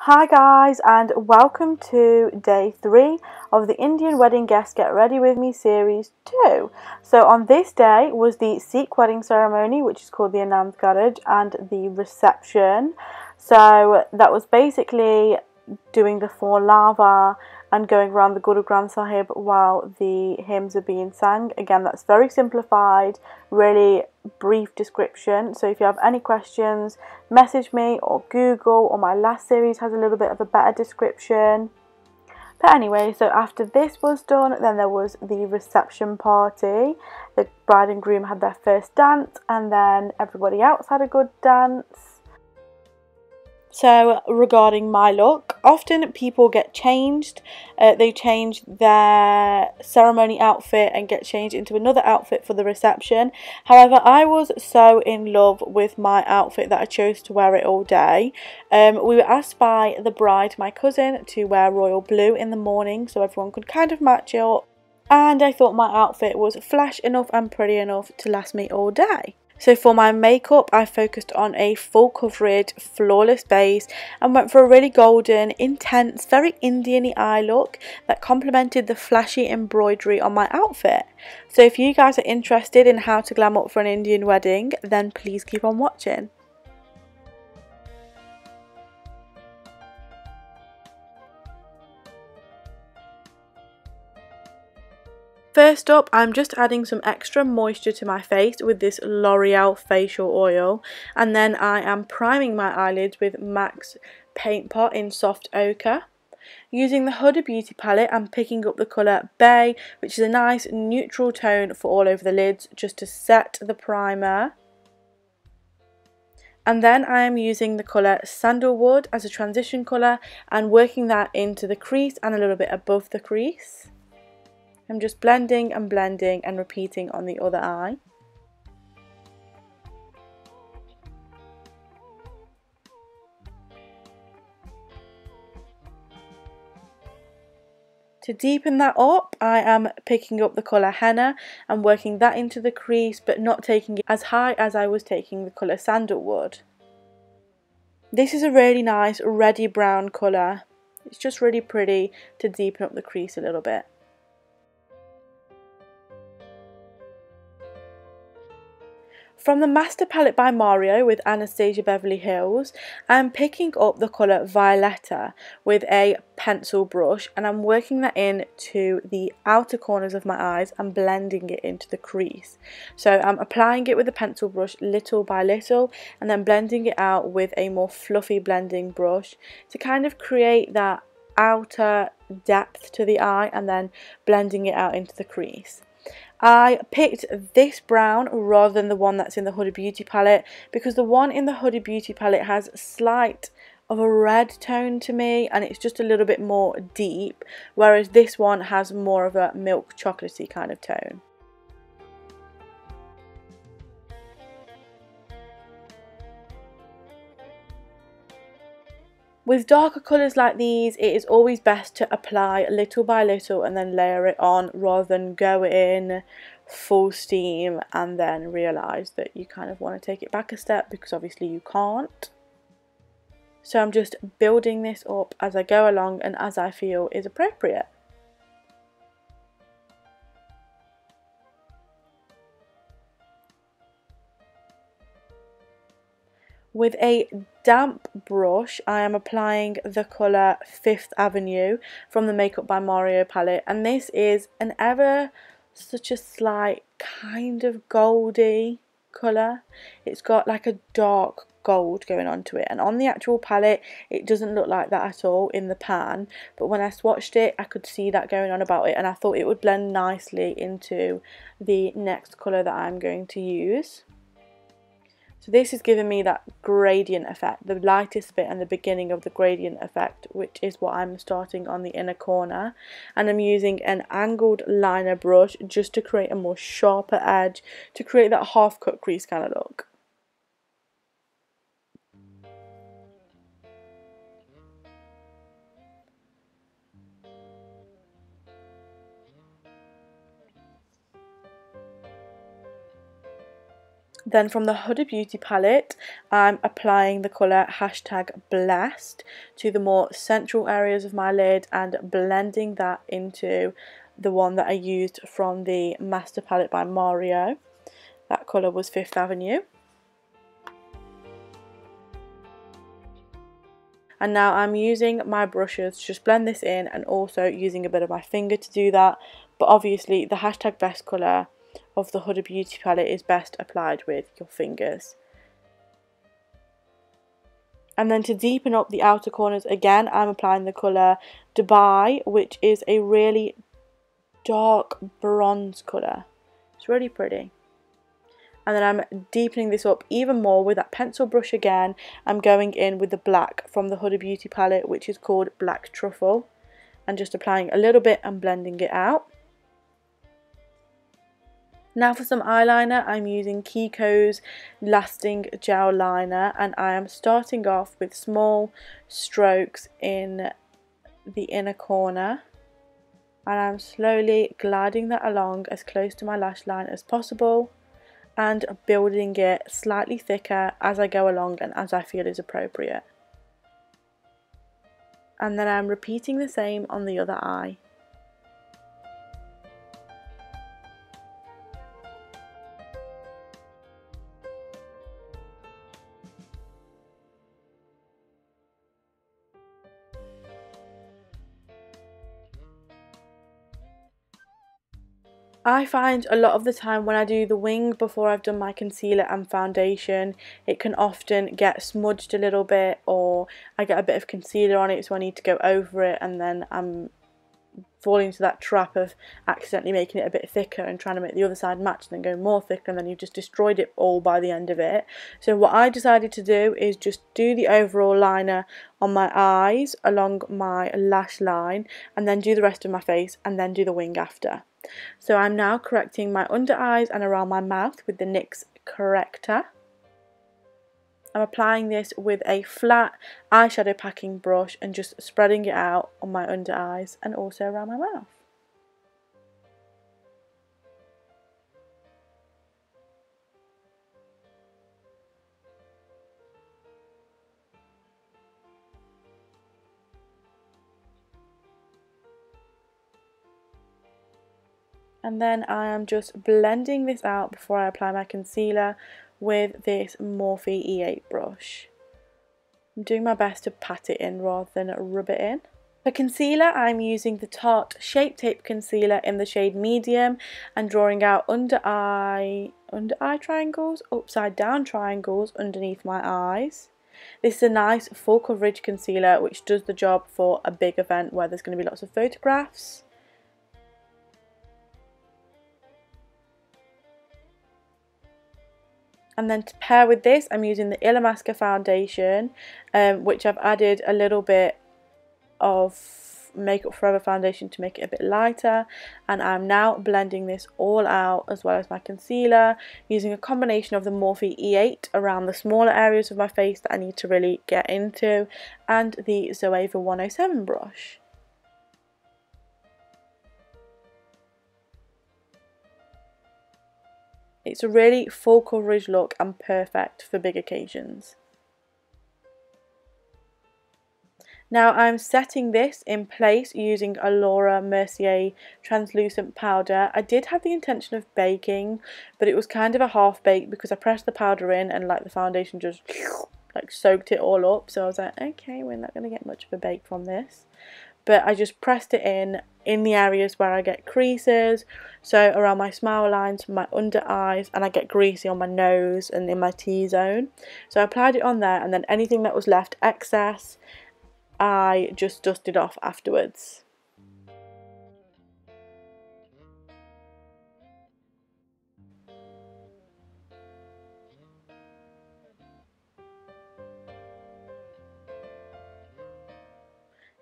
Hi guys, and welcome to day 3 of the Indian Wedding Guest Get Ready With Me series 2. So on this day was the Sikh wedding ceremony, which is called the Anand Garaj, and the reception. So that was basically doing the 4 lava and going around the Guru Granth Sahib while the hymns are being sang. Again, that's very simplified, really brief description. So if you have any questions, message me or Google, or my last series has a little bit of a better description. But anyway, so after this was done, then there was the reception party. The bride and groom had their first dance, and then everybody else had a good dance. So regarding my look, often people get changed. They change their ceremony outfit and get changed into another outfit for the reception. However, I was so in love with my outfit that I chose to wear it all day. We were asked by the bride, my cousin, to wear royal blue in the morning so everyone could kind of match it up. And I thought my outfit was flash enough and pretty enough to last me all day. So for my makeup, I focused on a full coverage, flawless base and went for a really golden, intense, very Indian-y eye look that complemented the flashy embroidery on my outfit. So if you guys are interested in how to glam up for an Indian wedding, then please keep on watching. First up, I'm just adding some extra moisture to my face with this L'Oreal facial oil, and then I am priming my eyelids with MAC's Paint Pot in Soft Ochre. Using the Huda Beauty palette, I'm picking up the colour Bay, which is a nice neutral tone for all over the lids, just to set the primer. And then I am using the colour Sandalwood as a transition colour and working that into the crease and a little bit above the crease. I'm just blending and repeating on the other eye. To deepen that up, I am picking up the colour Henna and working that into the crease, but not taking it as high as I was taking the colour Sandalwood. This is a really nice reddy brown colour. It's just really pretty to deepen up the crease a little bit. From the Master Palette by Mario with Anastasia Beverly Hills, I'm picking up the colour Violetta with a pencil brush and I'm working that in to the outer corners of my eyes and blending it into the crease. So I'm applying it with a pencil brush little by little and then blending it out with a more fluffy blending brush to kind of create that outer depth to the eye and then blending it out into the crease. I picked this brown rather than the one that's in the Huda Beauty palette because the one in the Huda Beauty palette has slight of a red tone to me and it's just a little bit more deep, whereas this one has more of a milk chocolatey kind of tone. With darker colours like these, it is always best to apply little by little and then layer it on rather than go in full steam and then realise that you kind of want to take it back a step because obviously you can't. So I'm just building this up as I go along and as I feel is appropriate. With a damp brush, I am applying the colour Fifth Avenue from the Makeup by Mario palette, and this is an ever such a slight kind of goldy colour. It's got like a dark gold going onto it, and on the actual palette it doesn't look like that at all in the pan, but when I swatched it I could see that going on about it and I thought it would blend nicely into the next colour that I'm going to use. So this is giving me that gradient effect, the lightest bit and the beginning of the gradient effect, which is what I'm starting on the inner corner. And I'm using an angled liner brush just to create a more sharper edge, to create that half cut crease kind of look. Then from the Huda Beauty palette, I'm applying the colour #blessed to the more central areas of my lid and blending that into the one that I used from the Master palette by Mario. That colour was Fifth Avenue. And now I'm using my brushes to just blend this in, and also using a bit of my finger to do that. But obviously the #best colour of the Huda Beauty palette is best applied with your fingers. And then to deepen up the outer corners again, I'm applying the colour Dubai, which is a really dark bronze colour. It's really pretty. And then I'm deepening this up even more with that pencil brush again. I'm going in with the black from the Huda Beauty palette, which is called Black Truffle, and just applying a little bit and blending it out. Now for some eyeliner, I'm using Kiko's Lasting Gel Liner, and I am starting off with small strokes in the inner corner, and I'm slowly gliding that along as close to my lash line as possible and building it slightly thicker as I go along and as I feel is appropriate. And then I'm repeating the same on the other eye. I find a lot of the time when I do the wing before I've done my concealer and foundation, it can often get smudged a little bit, or I get a bit of concealer on it, so I need to go over it, and then I'm falling into that trap of accidentally making it a bit thicker and trying to make the other side match and then go more thicker, and then you've just destroyed it all by the end of it. So what I decided to do is just do the overall liner on my eyes along my lash line, and then do the rest of my face, and then do the wing after. So I'm now correcting my under eyes and around my mouth with the NYX corrector. I'm applying this with a flat eyeshadow packing brush and just spreading it out on my under eyes and also around my mouth. And then I am just blending this out before I apply my concealer with this Morphe E8 brush. I'm doing my best to pat it in rather than rub it in. For concealer, I'm using the Tarte Shape Tape Concealer in the shade Medium and drawing out under eye triangles, upside down triangles underneath my eyes. This is a nice full coverage concealer which does the job for a big event where there's going to be lots of photographs. And then to pair with this, I'm using the Illamasqua foundation, which I've added a little bit of Makeup Forever foundation to make it a bit lighter, and I'm now blending this all out as well as my concealer using a combination of the Morphe E8 around the smaller areas of my face that I need to really get into, and the Zoeva 107 brush. It's a really full coverage look and perfect for big occasions. Now I'm setting this in place using a Laura Mercier translucent powder. I did have the intention of baking, but it was kind of a half bake because I pressed the powder in and like the foundation just like soaked it all up. So I was like, okay, we're not going to get much of a bake from this. But I just pressed it in the areas where I get creases, so around my smile lines, my under eyes, and I get greasy on my nose and in my T-zone. So I applied it on there, and then anything that was left excess, I just dusted off afterwards.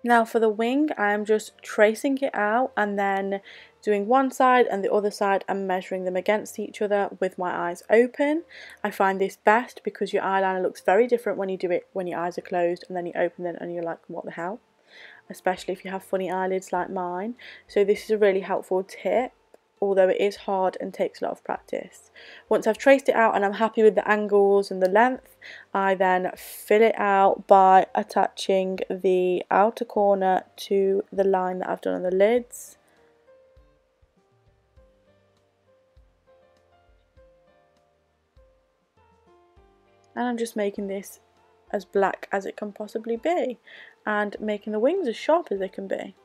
Now for the wing, I am just tracing it out and then doing one side and the other side and measuring them against each other with my eyes open. I find this best because your eyeliner looks very different when you do it when your eyes are closed, and then you open them and you're like, what the hell? Especially if you have funny eyelids like mine. So this is a really helpful tip. although it is hard and takes a lot of practice. Once I've traced it out and I'm happy with the angles and the length, I then fill it out by attaching the outer corner to the line that I've done on the lids. And I'm just making this as black as it can possibly be and making the wings as sharp as they can be.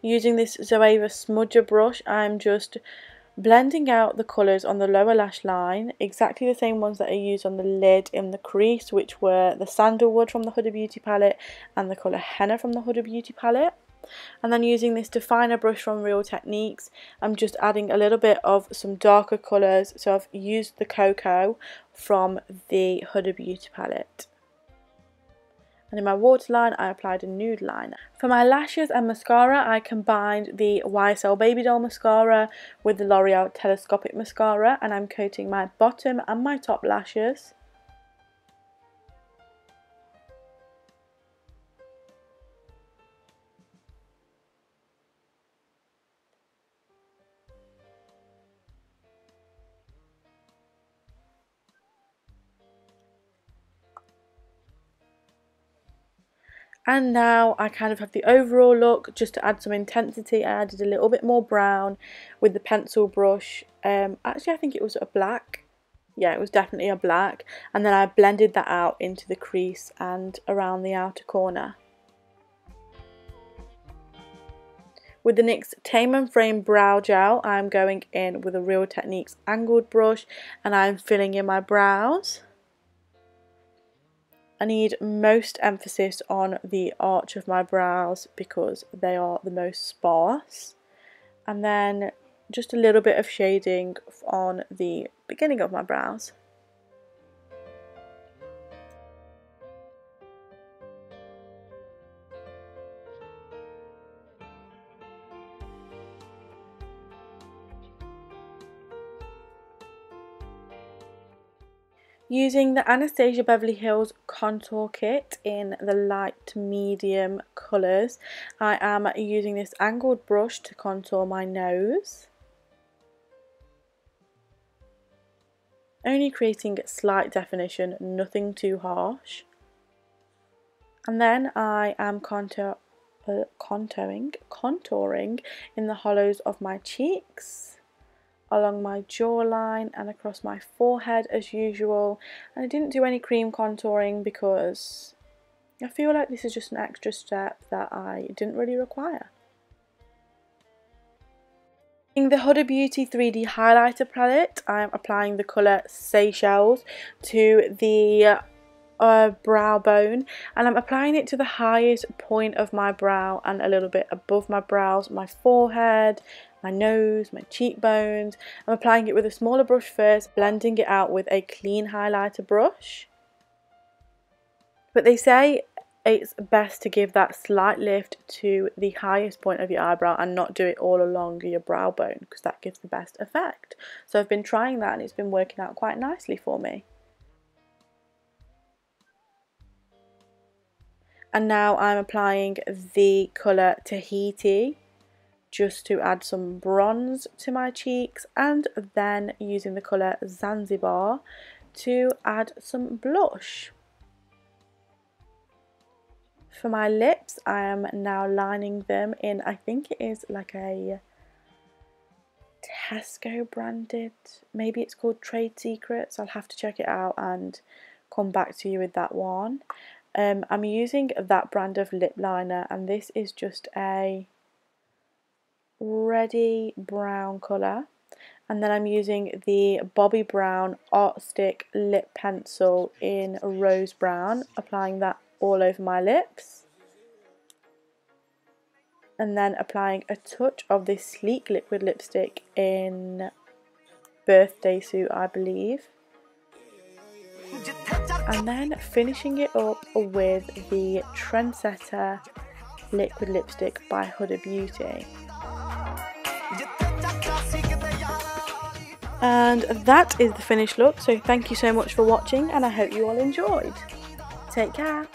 Using this Zoeva smudger brush, I'm just blending out the colours on the lower lash line, exactly the same ones that I used on the lid in the crease, which were the Sandalwood from the Huda Beauty palette and the colour Henna from the Huda Beauty palette. And then using this definer brush from Real Techniques, I'm just adding a little bit of some darker colours. So I've used the Cocoa from the Huda Beauty palette. And in my waterline, I applied a nude liner. For my lashes and mascara, I combined the YSL Baby Doll mascara with the L'Oreal Telescopic mascara, and I'm coating my bottom and my top lashes. And now I kind of have the overall look. Just to add some intensity, I added a little bit more brown with the pencil brush. Actually, I think it was a black. Yeah, it was definitely a black. And then I blended that out into the crease and around the outer corner. With the NYX Tame and Frame Brow Gel, I'm going in with a Real Techniques angled brush and I'm filling in my brows. I need most emphasis on the arch of my brows because they are the most sparse. And then just a little bit of shading on the beginning of my brows. Using the Anastasia Beverly Hills Contour Kit in the light to medium colours, I am using this angled brush to contour my nose. Only creating slight definition, nothing too harsh. And then I am contouring in the hollows of my cheeks, along my jawline and across my forehead as usual. And I didn't do any cream contouring because I feel like this is just an extra step that I didn't really require. In the Huda Beauty 3D highlighter palette, I am applying the colour Seychelles to the brow bone, and I'm applying it to the highest point of my brow and a little bit above my brows, my forehead, my nose, my cheekbones. I'm applying it with a smaller brush first, blending it out with a clean highlighter brush. But they say it's best to give that slight lift to the highest point of your eyebrow and not do it all along your brow bone, because that gives the best effect. So I've been trying that and it's been working out quite nicely for me. And now I'm applying the colour Tahiti just to add some bronze to my cheeks, and then using the colour Zanzibar to add some blush. For my lips, I am now lining them in, I think it is like a Tesco branded, maybe it's called Trade Secrets. I'll have to check it out and come back to you with that one. I'm using that brand of lip liner, and this is just a reddy brown colour, and then I'm using the Bobbi Brown Art Stick lip pencil in rose brown, applying that all over my lips, and then applying a touch of this sleek liquid lipstick in Birthday Suit, I believe, and then finishing it up with the Trendsetter liquid lipstick by Huda Beauty. And that is the finished look, so thank you so much for watching and I hope you all enjoyed. Take care.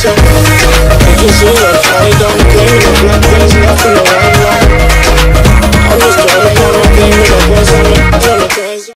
I can see it.